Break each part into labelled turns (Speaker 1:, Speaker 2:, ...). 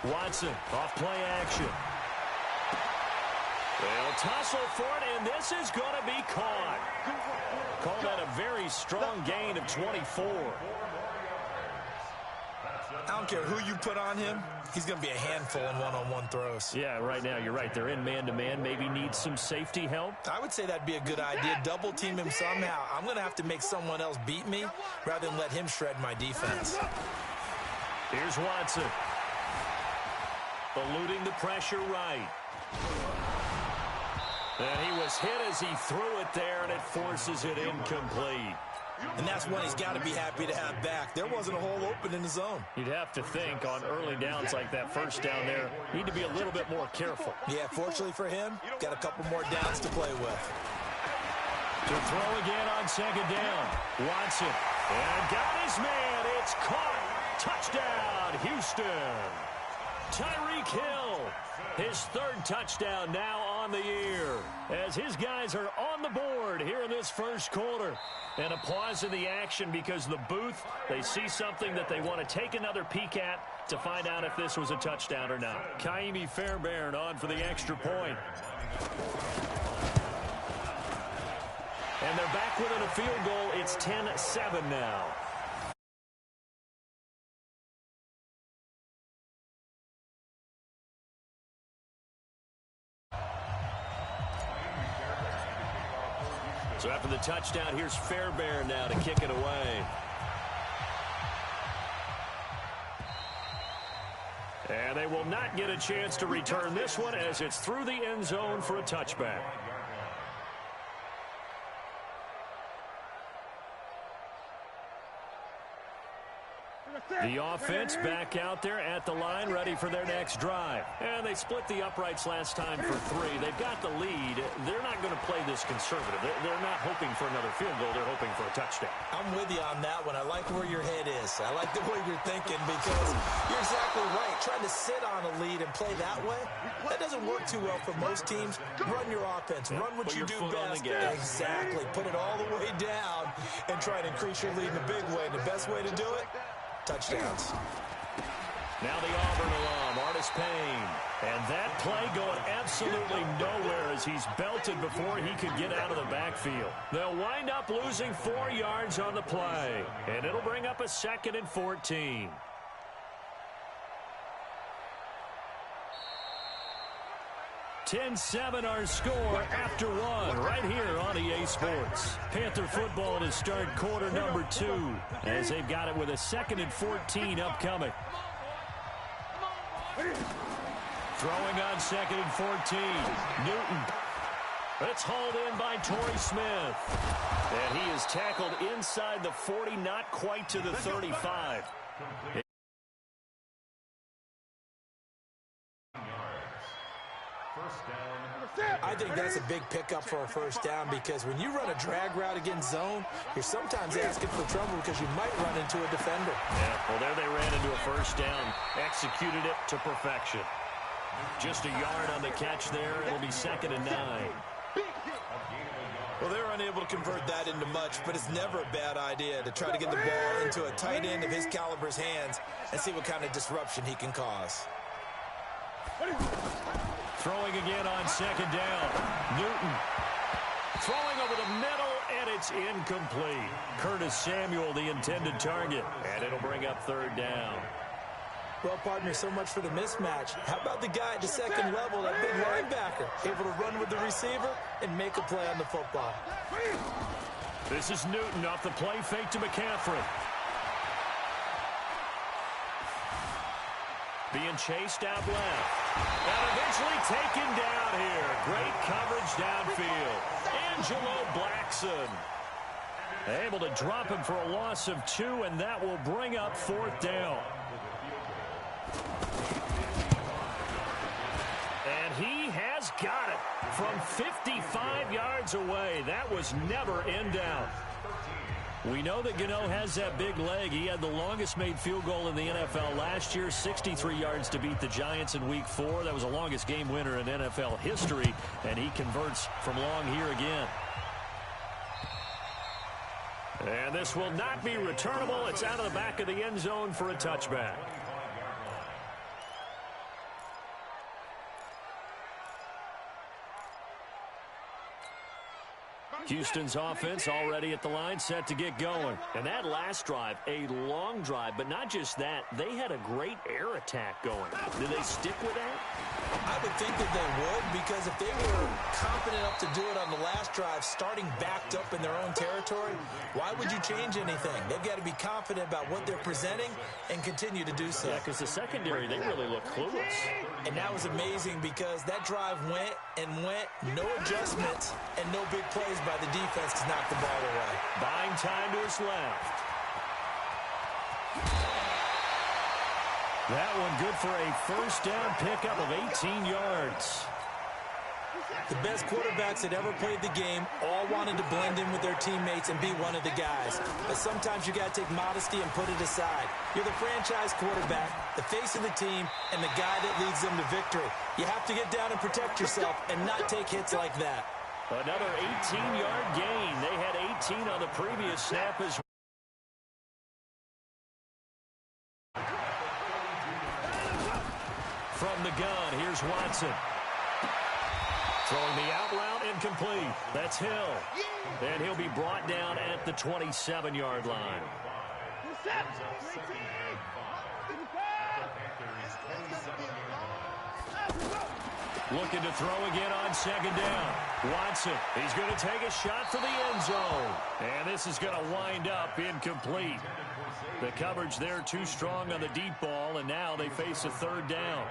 Speaker 1: Watson off play action. They'll tussle for it, and this is going to be caught. Call that a very strong gain of 24.
Speaker 2: I don't care who you put on him. He's going to be a handful in one-on-one throws.
Speaker 1: Yeah, right now, you're right. They're in man-to-man. Maybe need some safety help.
Speaker 2: I would say that'd be a good idea. Double team him somehow. I'm going to have to make someone else beat me rather than let him shred my defense.
Speaker 1: Here's Watson. Eluding the pressure right. And he was hit as he threw it there, and it forces it incomplete.
Speaker 2: And that's one he's got to be happy to have back. There wasn't a hole open in the zone.
Speaker 1: You'd have to think on early downs like that first down there, need to be a little bit more careful.
Speaker 2: Yeah, fortunately for him, got a couple more downs to play with.
Speaker 1: To throw again on second down. Watson. And got his man. It's caught. Touchdown, Houston. Tyreek Hill. His third touchdown now on the year. As his guys are on the board here in this first quarter. And a pause in the action because the booth, they see something that they want to take another peek at to find out if this was a touchdown or not. Kaimi Fairbairn on for the extra point. And they're back within a field goal. It's 10-7 now. So after the touchdown, here's Fairbairn now to kick it away. And they will not get a chance to return this one as it's through the end zone for a touchback. The offense back out there at the line, ready for their next drive. And they split the uprights last time for 3. They've got the lead. They're not going to play this conservative. They're not hoping for another field goal. They're hoping for a touchdown.
Speaker 2: I'm with you on that one. I like where your head is. I like the way you're thinking because you're exactly right. Trying to sit on a lead and play that way, that doesn't work too well for most teams. Run your offense. Run what you do best. Exactly. Put it all the way down and try to increase your lead in a big way. And the best way to do it, touchdowns.
Speaker 1: Now the Auburn alum, Artis Payne. And that play going absolutely nowhere as he's belted before he could get out of the backfield. They'll wind up losing 4 yards on the play. And it'll bring up a 2nd and 14. (10-7) our score after 1 right here on EA Sports. Panther football to start quarter number 2 as they've got it with a 2nd and 14 upcoming. Throwing on 2nd and 14. Newton. It's hauled in by Torrey Smith. And he is tackled inside the 40, not quite to the 35.
Speaker 2: I think that's a big pickup for a first down because when you run a drag route against zone, you're sometimes asking for trouble because you might run into a defender.
Speaker 1: Yeah, well, there they ran into a first down. Executed it to perfection. Just a yard on the catch there. It'll be 2nd and 9.
Speaker 2: Well, they're unable to convert that into much, but it's never a bad idea to try to get the ball into a tight end of his caliber's hands and see what kind of disruption he can cause.
Speaker 1: Throwing again on 2nd down. Newton throwing over the middle, and it's incomplete. Curtis Samuel, the intended target, and it'll bring up 3rd down.
Speaker 2: Well, partner, so much for the mismatch. How about the guy at the second level, that big linebacker, able to run with the receiver and make a play on the football?
Speaker 1: This is Newton off the play fake to McCaffrey. Being chased out left. And eventually taken down here. Great coverage downfield. Angelo Blackson. Able to drop him for a loss of 2, and that will bring up 4th down. And he has got it from 55 yards away. That was never in doubt. We know that Gano has that big leg. He had the longest made field goal in the NFL last year, 63 yards to beat the Giants in Week 4. That was the longest game winner in NFL history, and he converts from long here again. And this will not be returnable. It's out of the back of the end zone for a touchback. Houston's offense already at the line, set to get going. And that last drive, a long drive, but not just that. They had a great air attack going. Do they stick with that?
Speaker 2: I would think that they would, because if they were confident enough to do it on the last drive, starting backed up in their own territory, why would you change anything? They've got to be confident about what they're presenting and continue to do so.
Speaker 1: Yeah, because the secondary, they really look clueless.
Speaker 2: And that was amazing because that drive went and went, no adjustments and no big plays by the defense to knock the ball away.
Speaker 1: Buying time to his left. That one good for a first down pickup of 18 yards.
Speaker 2: The best quarterbacks that ever played the game all wanted to blend in with their teammates and be one of the guys. But sometimes you got to take modesty and put it aside. You're the franchise quarterback, the face of the team, and the guy that leads them to victory. You have to get down and protect yourself and not take hits like that.
Speaker 1: Another 18-yard gain. They had 18 on the previous snap as well. From the gun, here's Watson. Throwing the out route, incomplete. That's Hill. And he'll be brought down at the 27-yard line. Looking to throw again on second down. Watson, he's going to take a shot for the end zone. And this is going to wind up incomplete. The coverage there too strong on the deep ball, and now they face a third down.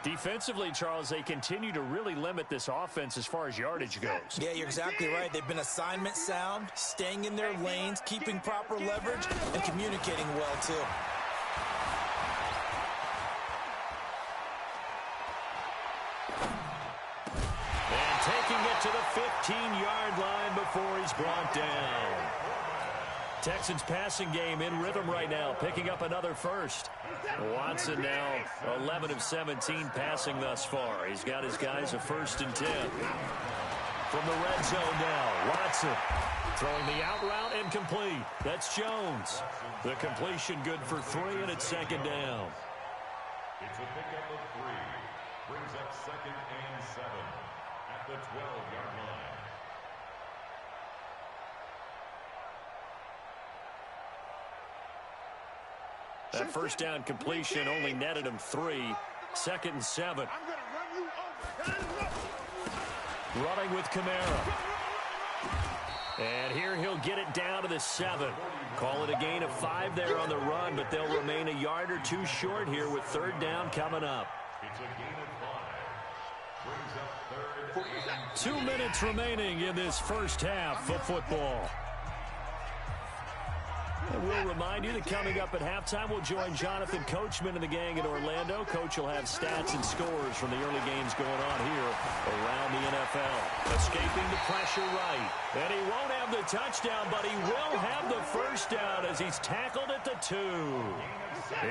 Speaker 1: Defensively, Charles, they continue to really limit this offense as far as yardage goes.
Speaker 2: Yeah, you're exactly right. They've been assignment sound, staying in their lanes, keeping proper leverage, and communicating well, too.
Speaker 1: And taking it to the 15-yard line before he's brought down. Texans passing game in rhythm right now, picking up another first. Watson now 11 of 17 passing thus far. He's got his guys a 1st and 10. From the red zone now, Watson throwing the out route incomplete. That's Jones. The completion good for 3, and it's second down.
Speaker 3: It's a pickup of 3. Brings up 2nd and 7 at the 12-yard line.
Speaker 1: That first down completion only netted him 3. 2nd and 7. Running with Kamara. And here he'll get it down to the 7. Call it a gain of 5 there on the run, but they'll remain a yard or 2 short here with third down coming up.
Speaker 3: It's a gain of 5. Brings up 3rd.
Speaker 1: 2 minutes remaining in this first half of football. And we'll remind you that coming up at halftime, we'll join Jonathan Coachman and the gang in Orlando. Coach will have stats and scores from the early games going on here around the NFL. Escaping the pressure right. And he won't have the touchdown, but he will have the first down as he's tackled at the 2.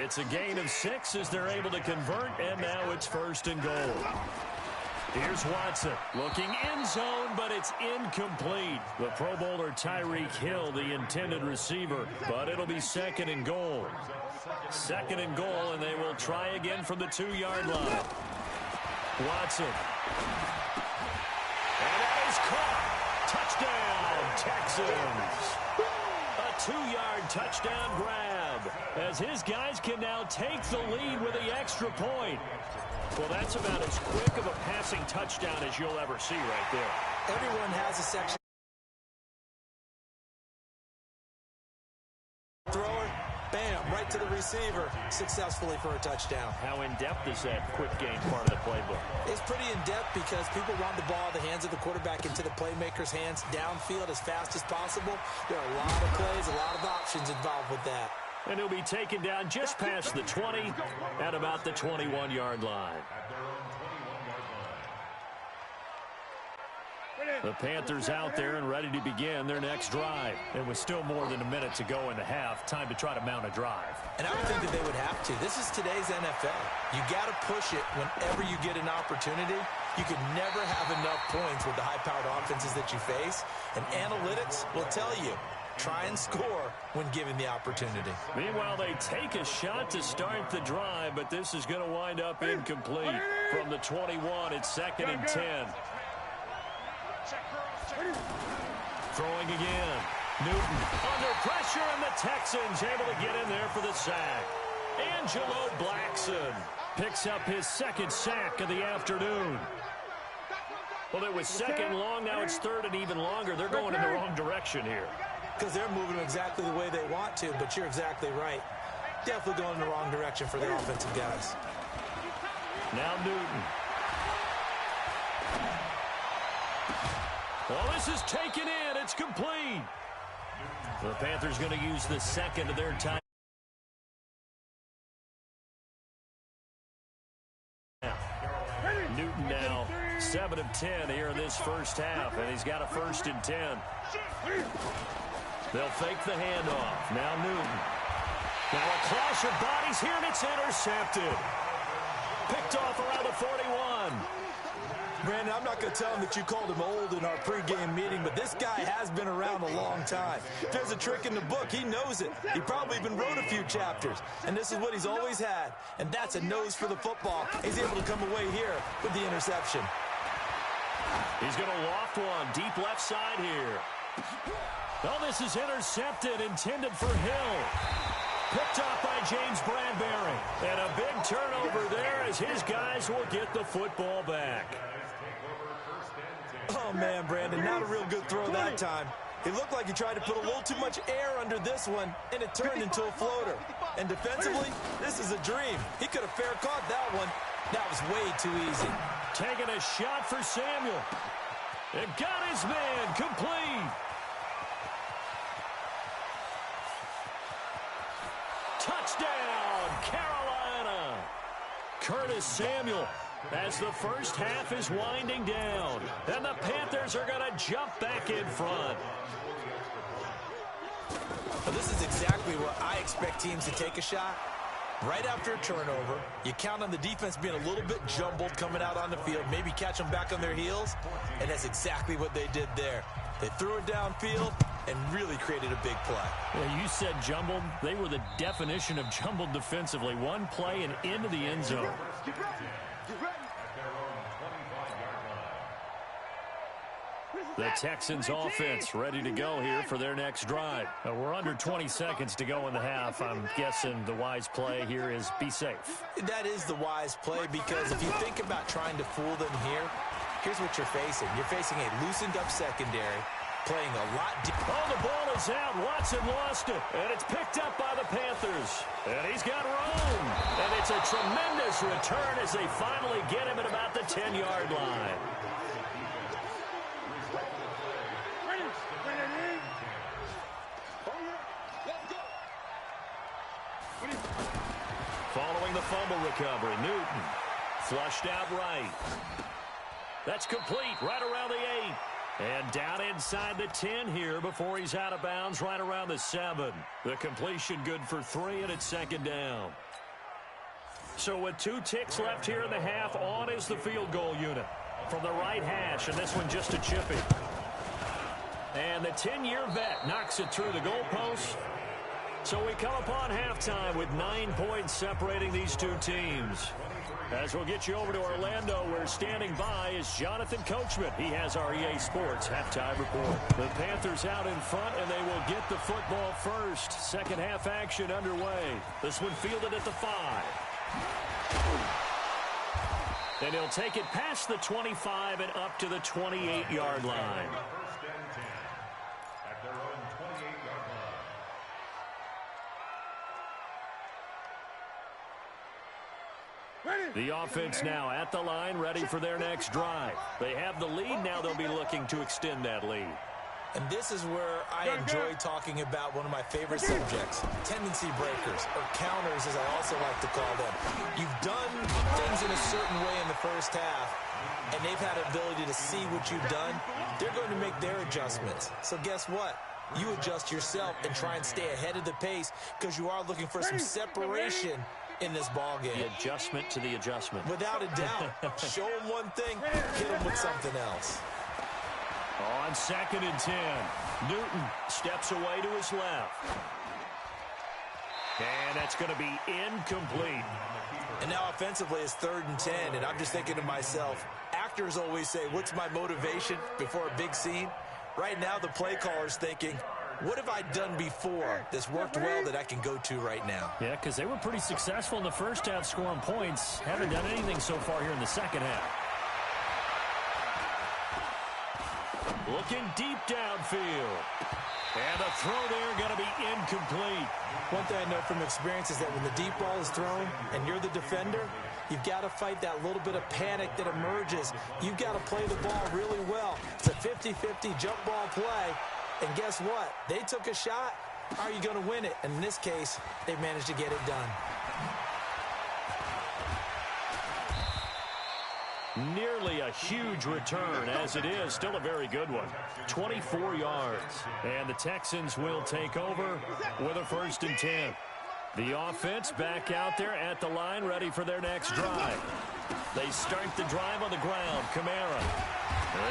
Speaker 1: It's a gain of 6 as they're able to convert, and now it's 1st and goal. Here's Watson looking end zone, but it's incomplete. The Pro Bowler Tyreek Hill, the intended receiver, but it'll be 2nd and goal. 2nd and goal, and they will try again from the 2-yard line. Watson. And that is caught. Touchdown, Texans. A 2-yard touchdown grab as his guys can now take the lead with the extra point. Well, that's about as quick of a passing touchdown as you'll ever see right there.
Speaker 2: Everyone has a section. Thrower, bam, right to the receiver, successfully for a touchdown.
Speaker 1: How in-depth is that quick game part of the playbook?
Speaker 2: It's pretty in-depth because people want the ball in the hands of the quarterback into the playmaker's hands downfield as fast as possible. There are a lot of plays, a lot of options involved with that.
Speaker 1: And he'll be taken down just past the 20 at about the 21-yard line. The Panthers out there and ready to begin their next drive. And with still more than a minute to go in the half, time to try to mount a drive.
Speaker 2: And I would think that they would have to. This is today's NFL. You got to push it whenever you get an opportunity. You could never have enough points with the high-powered offenses that you face. And analytics will tell you Try and score when given the opportunity.
Speaker 1: Meanwhile, they take a shot to start the drive, but this is going to wind up incomplete. From the 21, it's 2nd and 10. Throwing again. Newton under pressure, and the Texans able to get in there for the sack. Angelo Blackson picks up his 2nd sack of the afternoon. Well, it was 2nd long. Now it's 3rd and even longer. They're going in the wrong direction here.
Speaker 2: Because they're moving exactly the way they want to, but you're exactly right. Definitely going in the wrong direction for their offensive guys.
Speaker 1: Now Newton. Well, this is taken in. It's complete. The Panthers going to use the 2nd of their time. Newton now 7 of 10 here in this first half, and he's got a 1st and 10. They'll fake the handoff. Now Newton. Now a clash of bodies here, and it's intercepted. Picked off around the 41.
Speaker 2: Brandon, I'm not going to tell him that you called him old in our pregame meeting, but this guy has been around a long time. If there's a trick in the book, he knows it. He probably even wrote a few chapters, and this is what he's always had, and that's a nose for the football. He's able to come away here with the interception.
Speaker 1: He's going to loft one deep left side here. Oh, this is intercepted, intended for Hill. Picked off by James Bradbury. And a big turnover there as his guys will get the football back.
Speaker 2: Oh, man, Brandon, not a real good throw that time. It looked like he tried to put a little too much air under this one, and it turned into a floater. And defensively, this is a dream. He could have fair caught that one. That was way too easy.
Speaker 1: Taking a shot for Samuel. It got his man complete. Touchdown, Carolina. Curtis Samuel as the first half is winding down. And the Panthers are going to jump back in front.
Speaker 2: Well, this is exactly what I expect teams to take a shot. Right after a turnover, you count on the defense being a little bit jumbled coming out on the field, maybe catch them back on their heels, and that's exactly what they did there. They threw it downfield and really created a big play.
Speaker 1: Well, you said jumbled. They were the definition of jumbled defensively. One play and into the end zone. The Texans offense ready to go here for their next drive. We're under 20 seconds to go in the half. I'm guessing the wise play here is be safe.
Speaker 2: That is the wise play, because if you think about trying to fool them here, here's what you're facing. You're facing a loosened up secondary, playing a lot deep.
Speaker 1: Oh, the ball is out. Watson lost it, and it's picked up by the Panthers. And he's got room. And it's a tremendous return as they finally get him at about the 10-yard line. Following the fumble recovery, Newton flushed out right. That's complete right around the 8. And down inside the 10 here before he's out of bounds right around the 7. The completion good for 3, and it's 2nd down. So with 2 ticks left here in the half, on is the field goal unit from the right hash, and this one just a chippy. And the 10-year vet knocks it through the goalpost. So we come upon halftime with 9 points separating these two teams. As we'll get you over to Orlando, where standing by is Jonathan Coachman. He has our EA Sports halftime report. The Panthers out in front, and they will get the football first. Second half action underway. This one fielded at the 5. And he'll take it past the 25 and up to the 28-yard line. The offense now at the line, ready for their next drive. They have the lead. Now they'll be looking to extend that lead.
Speaker 2: And this is where I enjoy talking about one of my favorite subjects, tendency breakers, or counters as I also like to call them. You've done things in a certain way in the first half, and they've had an ability to see what you've done. They're going to make their adjustments. So guess what? You adjust yourself and try and stay ahead of the pace, because you are looking for some separation in this ball game.
Speaker 1: The adjustment to the adjustment.
Speaker 2: Without a doubt. Show them one thing, hit them with something else.
Speaker 1: On On 2nd and 10, Newton steps away to his left. And that's going to be incomplete.
Speaker 2: And now offensively it's 3rd and 10, and I'm just thinking to myself, actors always say, what's my motivation before a big scene? Right now the play caller's thinking, what have I done before that's worked well that I can go to right now?
Speaker 1: Yeah, because they were pretty successful in the first half scoring points. Haven't done anything so far here in the second half. Looking deep downfield. And the throw there going to be incomplete.
Speaker 2: One thing I know from experience is that when the deep ball is thrown and you're the defender, you've got to fight that little bit of panic that emerges. You've got to play the ball really well. It's a 50-50 jump ball play. And guess what? They took a shot. Are you going to win it? And in this case, they managed to get it done.
Speaker 1: Nearly a huge return, as it is. Still a very good one. 24 yards. And the Texans will take over with a 1st and 10. The offense back out there at the line, ready for their next drive. They start the drive on the ground. Kamara.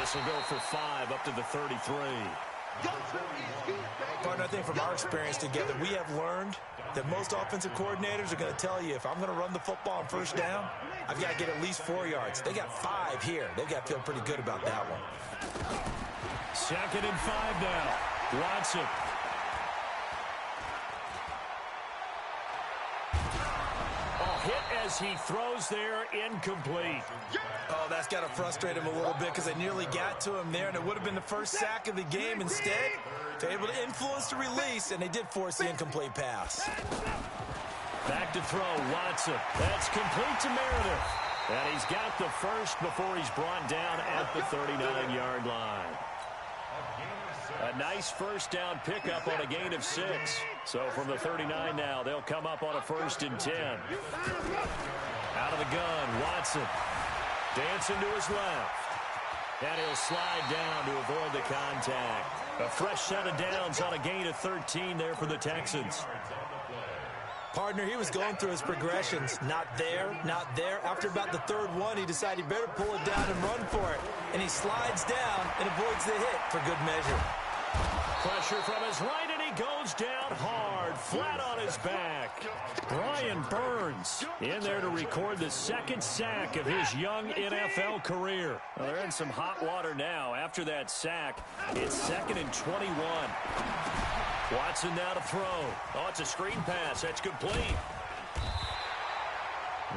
Speaker 1: This will go for 5 up to the 33.
Speaker 2: Partner, I think from our experience together, we have learned that most offensive coordinators are going to tell you, if I'm going to run the football on 1st down, I've got to get at least 4 yards. They got 5 here. They've got to feel pretty good about that one.
Speaker 1: 2nd and 5 now. Watson. Hit as he throws there, incomplete.
Speaker 2: Oh, that's got to frustrate him a little bit because they nearly got to him there, and it would have been the first sack of the game. Instead, they're able to influence the release, and they did force the incomplete pass.
Speaker 1: Back to throw, Watson. That's complete to Meredith. And he's got the first before he's brought down at the 39-yard line. A nice 1st down pickup on a gain of 6. So from the 39 now, they'll come up on a 1st and 10. Out of the gun, Watson. Dancing to his left. And he'll slide down to avoid the contact. A fresh set of downs on a gain of 13 there for the Texans.
Speaker 2: Partner, he was going through his progressions. Not there, not there. After about the 3rd one, he decided he better pull it down and run for it. And he slides down and avoids the hit for good measure.
Speaker 1: Pressure from his right, and he goes down hard, flat on his back. Brian Burns in there to record the 2nd sack of his young NFL career. Well, they're in some hot water now. After that sack, it's 2nd and 21. Watson now to throw. Oh, it's a screen pass. That's complete.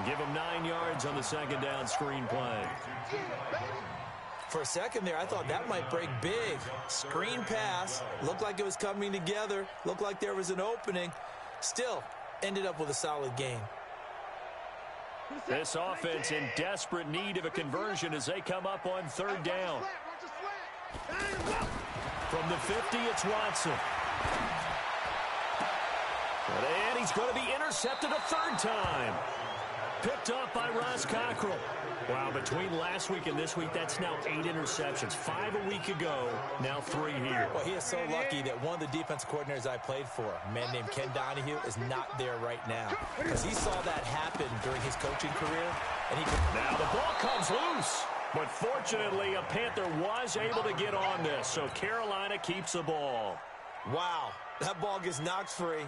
Speaker 1: Give him 9 yards on the 2nd down screen play.
Speaker 2: For a second there, I thought that might break big. Screen pass. Looked like it was coming together. Looked like there was an opening. Still, ended up with a solid game.
Speaker 1: This offense in desperate need of a conversion as they come up on 3rd down. From the 50, it's Watson. And he's going to be intercepted a 3rd time. Picked up by Ross Cockrell. Wow, between last week and this week, that's now 8 interceptions. 5 a week ago, now 3 here.
Speaker 2: Well, he is so lucky that one of the defense coordinators I played for, a man named Ken Donahue, is not there right now. Because he saw that happen during his coaching career. And he could...
Speaker 1: Now the ball comes loose. But fortunately, a Panther was able to get on this. So Carolina keeps the ball.
Speaker 2: Wow, that ball gets knocked free.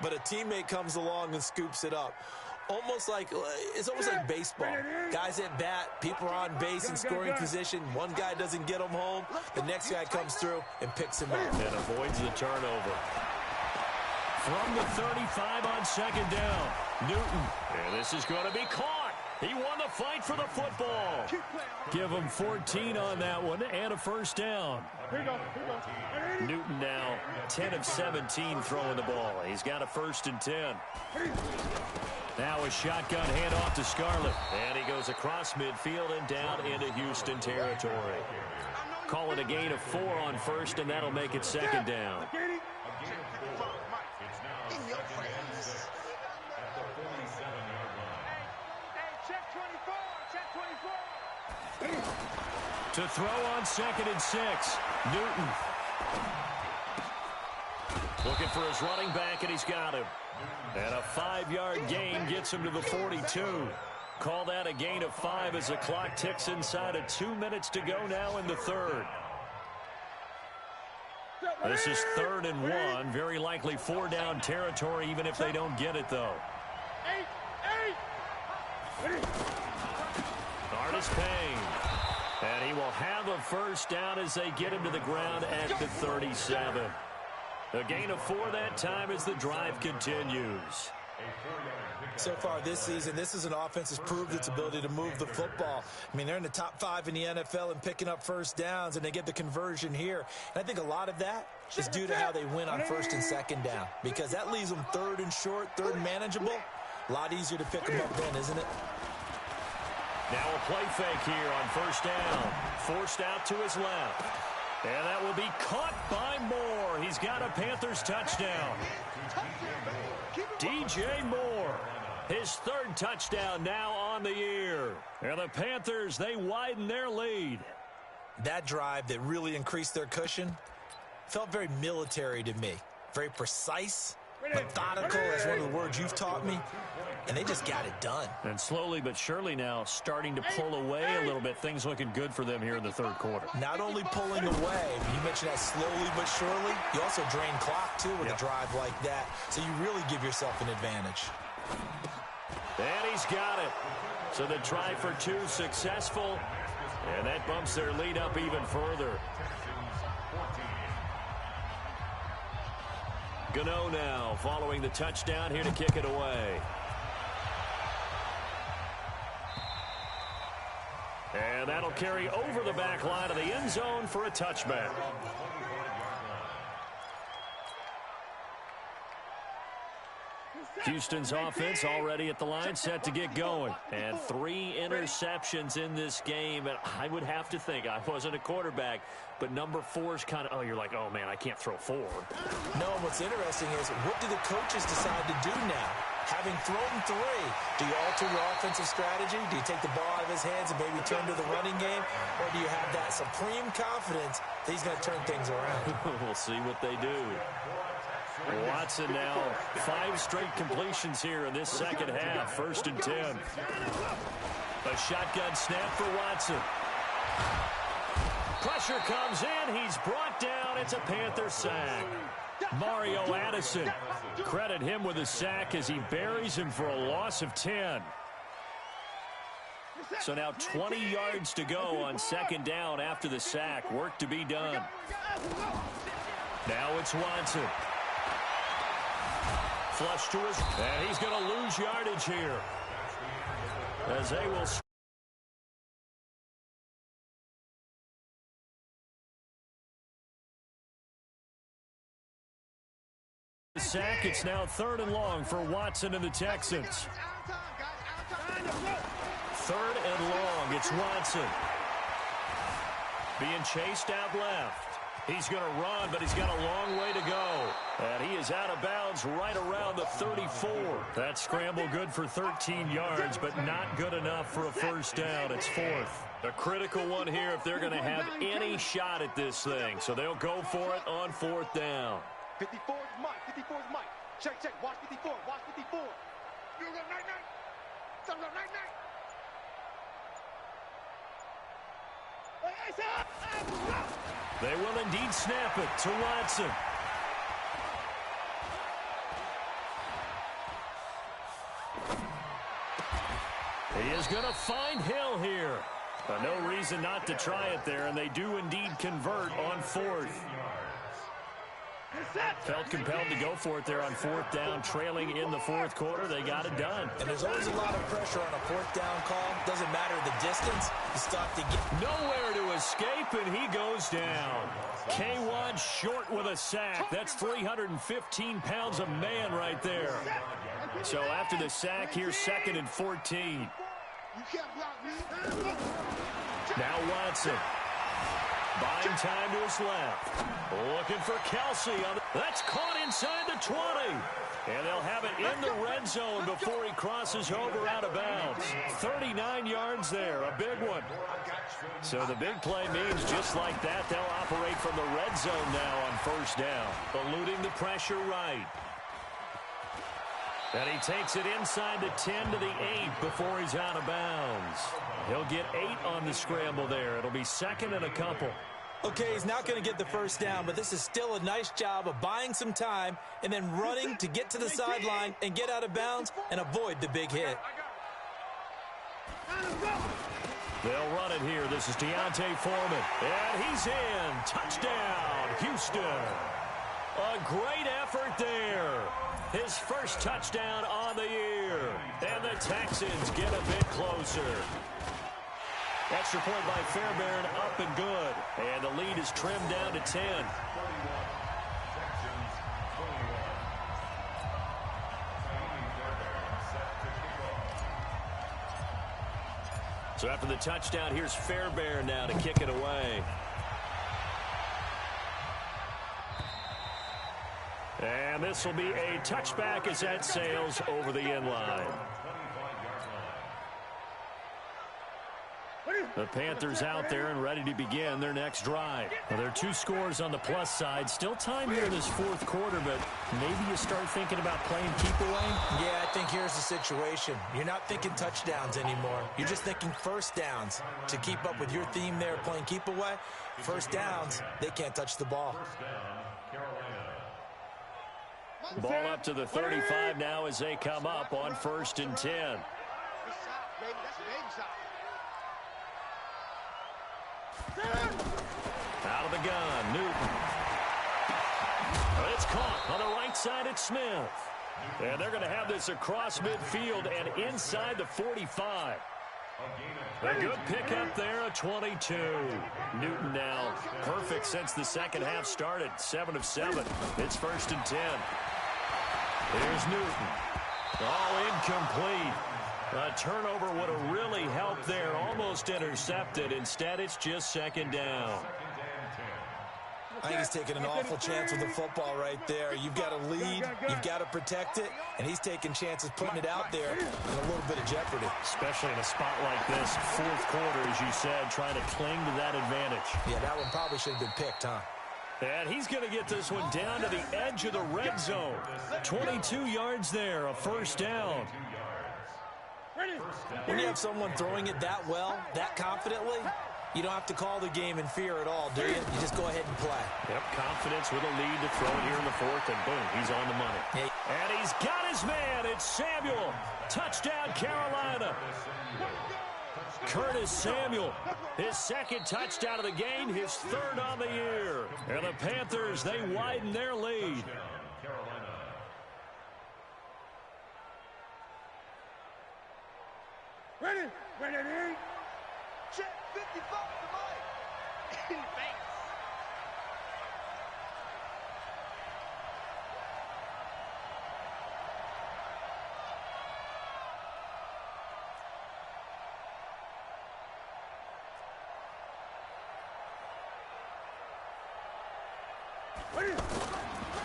Speaker 2: But a teammate comes along and scoops it up. It's almost like baseball. Guys at bat, people are on base in scoring position. One guy doesn't get him home. The next guy comes through and picks him up.
Speaker 1: And avoids the turnover. From the 35 on 2nd down, Newton. And this is going to be caught. He won the fight for the football. Give him 14 on that one and a 1st down. Newton now 10 of 17 throwing the ball. He's got a 1st and 10. Now a shotgun handoff to Scarlett. And he goes across midfield and down into Houston territory. Call it a gain of 4 on 1st, and that'll make it 2nd down. To throw on 2nd and 6. Newton. Looking for his running back, and he's got him. And a 5-yard gain gets him to the 42. Call that a gain of 5 as the clock ticks inside of 2 minutes to go now in the 3rd. This is 3rd and 1. Very likely 4-down territory, even if they don't get it, though. Artis Payne. And he will have a 1st down as they get him to the ground at the 37. A gain of 4 that time as the drive continues.
Speaker 2: So far this season, this is an offense that's proved its ability to move the football. I mean, they're in the top 5 in the NFL and picking up 1st downs, and they get the conversion here. And I think a lot of that is due to how they win on 1st and 2nd down, because that leaves them 3rd and short, 3rd and manageable. A lot easier to pick them up then, isn't it?
Speaker 1: Now a play fake here on 1st down. Forced out to his left. And that will be caught by Moore. He's got a Panthers touchdown. DJ Moore, his 3rd touchdown now on the year. And the Panthers, they widen their lead.
Speaker 2: That drive that really increased their cushion felt very military to me. Very precise, methodical, is one of the words you've taught me. And they just got it done.
Speaker 1: And slowly but surely now starting to pull away a little bit. Things looking good for them here in the 3rd quarter.
Speaker 2: Not only pulling away, you mentioned that slowly but surely, you also drain clock, too, with a drive like that. So you really give yourself an advantage.
Speaker 1: And he's got it. So the try for 2 successful. And that bumps their lead up even further. Gano now following the touchdown here to kick it away. And that'll carry over the back line of the end zone for a touchback. Houston's offense already at the line, set to get going. And 3 interceptions in this game. And I would have to think, I wasn't a quarterback, but number 4 is kind of, oh, you're like, oh, man, I can't throw 4.
Speaker 2: No, what's interesting is, what do the coaches decide to do now? Having thrown 3, do you alter your offensive strategy? Do you take the ball out of his hands and maybe turn to the running game? Or do you have that supreme confidence that he's going to turn things around?
Speaker 1: We'll see what they do. Watson now 5 straight completions here in this 2nd half. 1st and 10. A shotgun snap for Watson. Pressure comes in. He's brought down. It's a Panther sack. Mario Addison, credit him with a sack as he buries him for a loss of 10. So now 20 yards to go on 2nd down after the sack. Work to be done. Now it's Watson. Flush to his, and he's going to lose yardage here. As they will. Sack. It's now 3rd and long for Watson and the Texans. 3rd and long. It's Watson. Being chased out left. He's going to run, but he's got a long way to go. And he is out of bounds right around the 34. That scramble good for 13 yards, but not good enough for a 1st down. It's 4th. A critical one here if they're going to have any shot at this thing. So they'll go for it on 4th down.
Speaker 4: 54 is Mike. 54 is Mike. Check, check. Watch 54. Watch 54. You go night, night. Some go night, night.
Speaker 1: They will indeed snap it to Watson. He is going to find Hill here. No reason not to try it there, and they do indeed convert on 4th. Felt compelled to go for it there on 4th down, trailing in the 4th quarter. They got it done.
Speaker 2: And there's always a lot of pressure on a 4th down call. Doesn't matter the distance. You still have to get
Speaker 1: nowhere to escape, and he goes down. K1 short with a sack. That's 315 pounds of man right there. So after the sack, here's 2nd and 14. Now Watson. Buying time to his left. Looking for Kelsey. That's caught inside the 20. And they'll have it in the red zone before he crosses over out of bounds. 39 yards there, a big one. So the big play means just like that, they'll operate from the red zone now on 1st down. Eluding the pressure right. And he takes it inside the 10 to the 8 before he's out of bounds. He'll get 8 on the scramble there. It'll be 2nd and a couple.
Speaker 2: Okay, he's not going to get the first down, but this is still a nice job of buying some time and then running to get to the sideline and get out of bounds and avoid the big hit.
Speaker 1: They'll run it here. This is Deontay Foreman. And he's in. Touchdown, Houston. A great effort there. His first touchdown on the year. And the Texans get a bit closer. Extra point by Fairbairn, up and good. And the lead is trimmed down to 10. So after the touchdown, here's Fairbairn now to kick it away. And this will be a touchback as that sails over the end line. The Panthers out there and ready to begin their next drive. Well, there are 2 scores on the plus side. Still time here in this fourth quarter, but maybe you start thinking about playing keep away?
Speaker 2: Yeah, I think here's the situation. You're not thinking touchdowns anymore. You're just thinking first downs. To keep up with your theme there, playing keep away, first downs, they can't touch the ball.
Speaker 1: Ball up to the 35 now as they come up on 1st and 10. Out of the gun, Newton. It's caught on the right side at Smith. And they're going to have this across midfield and inside the 45. A good pickup there, a 22. Newton now perfect since the second half started. 7 of 7. It's 1st and 10. Here's Newton. All incomplete. A turnover would have really helped there. Almost intercepted. Instead, it's just 2nd down.
Speaker 2: I think he's taking an awful chance with the football right there. You've got to lead, you've got to protect it, and he's taking chances putting it out there in a little bit of jeopardy.
Speaker 1: Especially in a spot like this, fourth quarter, as you said, trying to cling to that advantage.
Speaker 2: Yeah, that one probably should have been picked, huh?
Speaker 1: And he's going to get this one down to the edge of the red zone. 22 yards there, a 1st down.
Speaker 2: When you have someone throwing it that well, that confidently, you don't have to call the game in fear at all, do you? You just go ahead and play.
Speaker 1: Yep, confidence with a lead to throw it here in the 4th, and boom, he's on the money.
Speaker 2: Hey.
Speaker 1: And he's got his man. It's Samuel. Touchdown, Carolina. Curtis Samuel, his 2nd touchdown of the game, his 3rd on the year. And the Panthers, they widen their lead.
Speaker 4: Ready, check 55 to Mike. Thanks.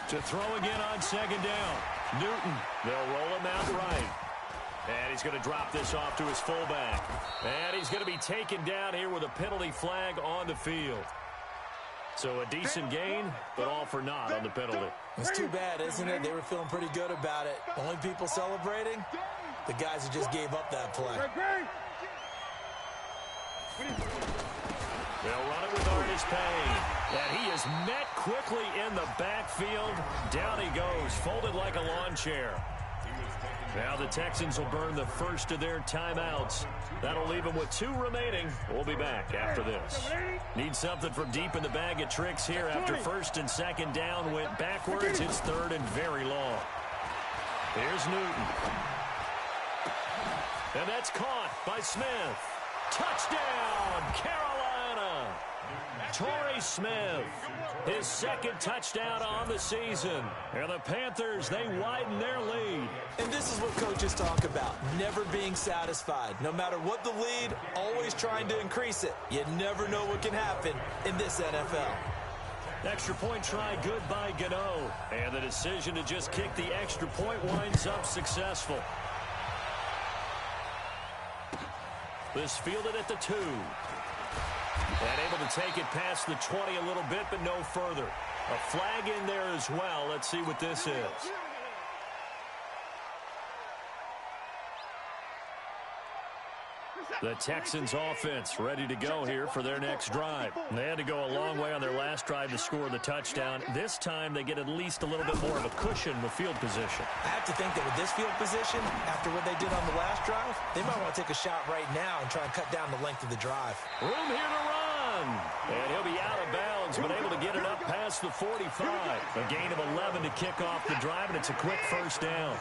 Speaker 1: To throw again on 2nd down. Newton, they'll roll him out right. And he's going to drop this off to his fullback. And he's going to be taken down here with a penalty flag on the field. So a decent gain, but all for naught on the penalty.
Speaker 2: It's too bad, isn't it? They were feeling pretty good about it. Only people celebrating, the guys who just gave up that play.
Speaker 1: They'll run it with Artis Payne. And he is met quickly in the backfield. Down he goes, folded like a lawn chair. Now the Texans will burn the first of their timeouts. That'll leave them with 2 remaining. We'll be back after this. Need something from deep in the bag of tricks here after 1st and 2nd down went backwards. It's 3rd and very long. Here's Newton. And that's caught by Smith. Touchdown, Carolina. Torrey Smith, his 2nd touchdown on the season. And the Panthers, they widen their lead.
Speaker 2: And this is what coaches talk about, never being satisfied. No matter what the lead, always trying to increase it. You never know what can happen in this NFL.
Speaker 1: Extra point try good by Gano. And the decision to just kick the extra point winds up successful. This fielded at the 2. And able to take it past the 20 a little bit, but no further. A flag in there as well. Let's see what this is. The Texans offense ready to go here for their next drive. They had to go a long way on their last drive to score the touchdown. This time they get at least a little bit more of a cushion with field position.
Speaker 2: I have to think that with this field position, after what they did on the last drive, they might want to take a shot right now and try and cut down the length of the drive.
Speaker 1: Room here to run. And he'll be out of bounds, but able to get it up past the 45. A gain of 11 to kick off the drive, and it's a quick first down.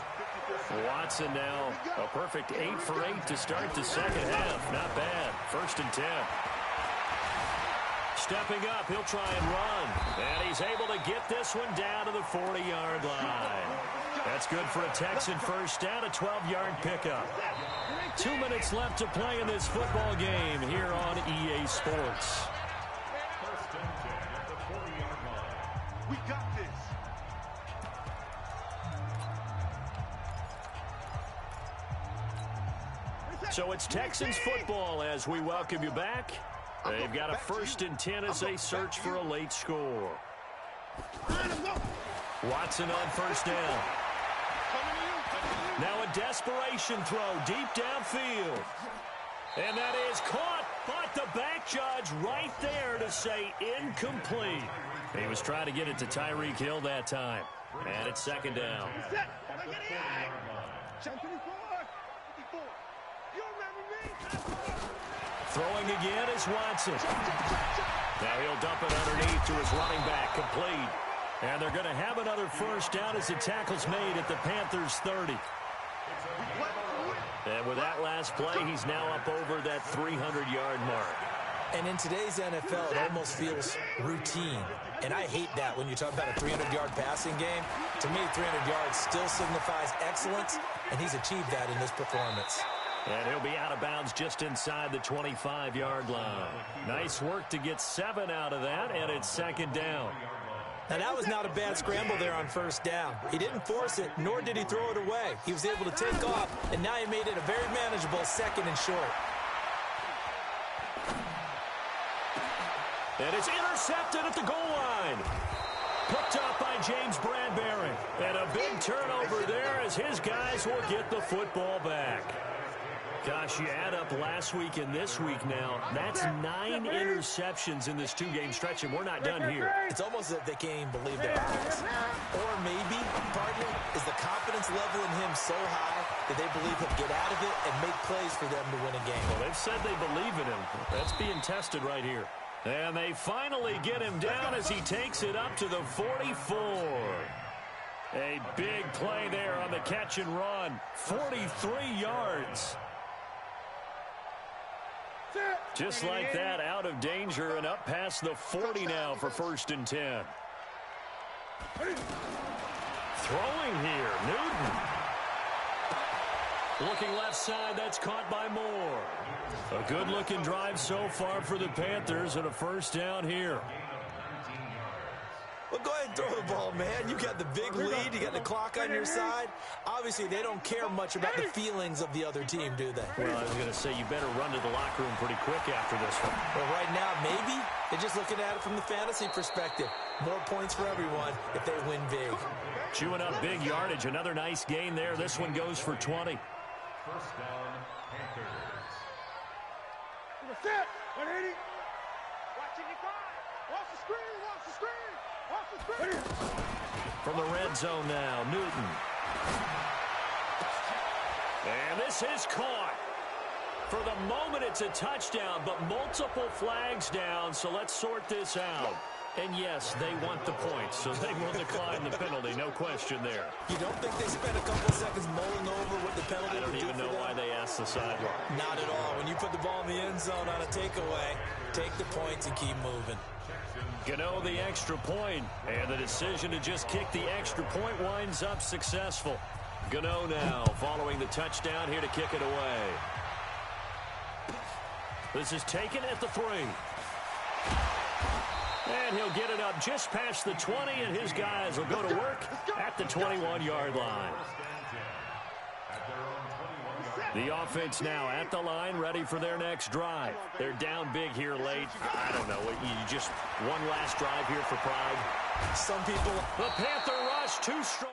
Speaker 1: Watson now a perfect 8 for 8 to start the second half. Not bad. 1st and 10. Stepping up, he'll try and run. And he's able to get this one down to the 40-yard line. That's good for a Texan first down, a 12-yard pickup. 2 minutes left to play in this football game here on EA Sports.
Speaker 3: 1st and 10 at the 40-yard line.
Speaker 4: We got this.
Speaker 1: So it's Texans football as we welcome you back. They've got a 1st and 10 as they search for a late score. Watson on first down. Now a desperation throw deep downfield. And that is caught, but the back judge right there to say incomplete. He was trying to get it to Tyreek Hill that time. And it's 2nd down. Throwing again is Watson. Now he'll dump it underneath to his running back, complete. And they're going to have another first down as the tackle's made at the Panthers' 30. And with that last play, he's now up over that 300-yard mark.
Speaker 2: And in today's NFL, it almost feels routine. And I hate that when you talk about a 300-yard passing game. To me, 300 yards still signifies excellence, and he's achieved that in this performance.
Speaker 1: And he'll be out of bounds just inside the 25-yard line. Nice work to get 7 out of that, and it's 2nd down.
Speaker 2: Now, that was not a bad scramble there on first down. He didn't force it, nor did he throw it away. He was able to take off, and now he made it a very manageable 2nd and short.
Speaker 1: And it's intercepted at the goal line. Picked up by James Bradbury. And a big turnover there as his guys will get the football back. Gosh, you add up last week and this week now, that's 9 interceptions in this 2-game stretch, and we're not done here.
Speaker 2: It's almost as if they can't even believe their eyes. Or maybe, partner, is the confidence level in him so high that they believe he'll get out of it and make plays for them to win a game.
Speaker 1: Well, they've said they believe in him. That's being tested right here. And they finally get him down as he takes it up to the 44. A big play there on the catch and run. 43 yards. Just like that, out of danger and up past the 40 now for 1st and 10. Throwing here, Newton. Looking left side, that's caught by Moore. A good-looking drive so far for the Panthers and a first down here.
Speaker 2: Well, go ahead and throw the ball, man. You got the big lead. You got the clock on your side. Obviously, they don't care much about the feelings of the other team, do they?
Speaker 1: Well, I was going to say you better run to the locker room pretty quick after this one.
Speaker 2: Well, right now, maybe. They're just looking at it from the fantasy perspective. More points for everyone if they win big.
Speaker 1: Chewing up big yardage. Another nice gain there. This one goes for 20.
Speaker 3: 1st down, Panthers.
Speaker 4: Set. 180. Watch it, watch the screen, watch the screen.
Speaker 1: From the red zone now, Newton. And this is caught. For the moment, it's a touchdown, but multiple flags down, so let's sort this out. And yes, they want the points, so they will decline the penalty, no question there.
Speaker 2: You don't think they spent a couple seconds mulling over what the penalty would do for them?
Speaker 1: I don't even know why they asked the sideline.
Speaker 2: Not at all. When you put the ball in the end zone on a takeaway, take the points and keep moving.
Speaker 1: Gano the extra point, and the decision to just kick the extra point winds up successful. Gano now following the touchdown here to kick it away. This is taken at the 3. And he'll get it up just past the 20, and his guys will go to work at the 21-yard line. The offense now at the line, ready for their next drive. They're down big here late. I don't know. You just one last drive here for pride.
Speaker 2: Some people.
Speaker 1: The Panther rush too strong.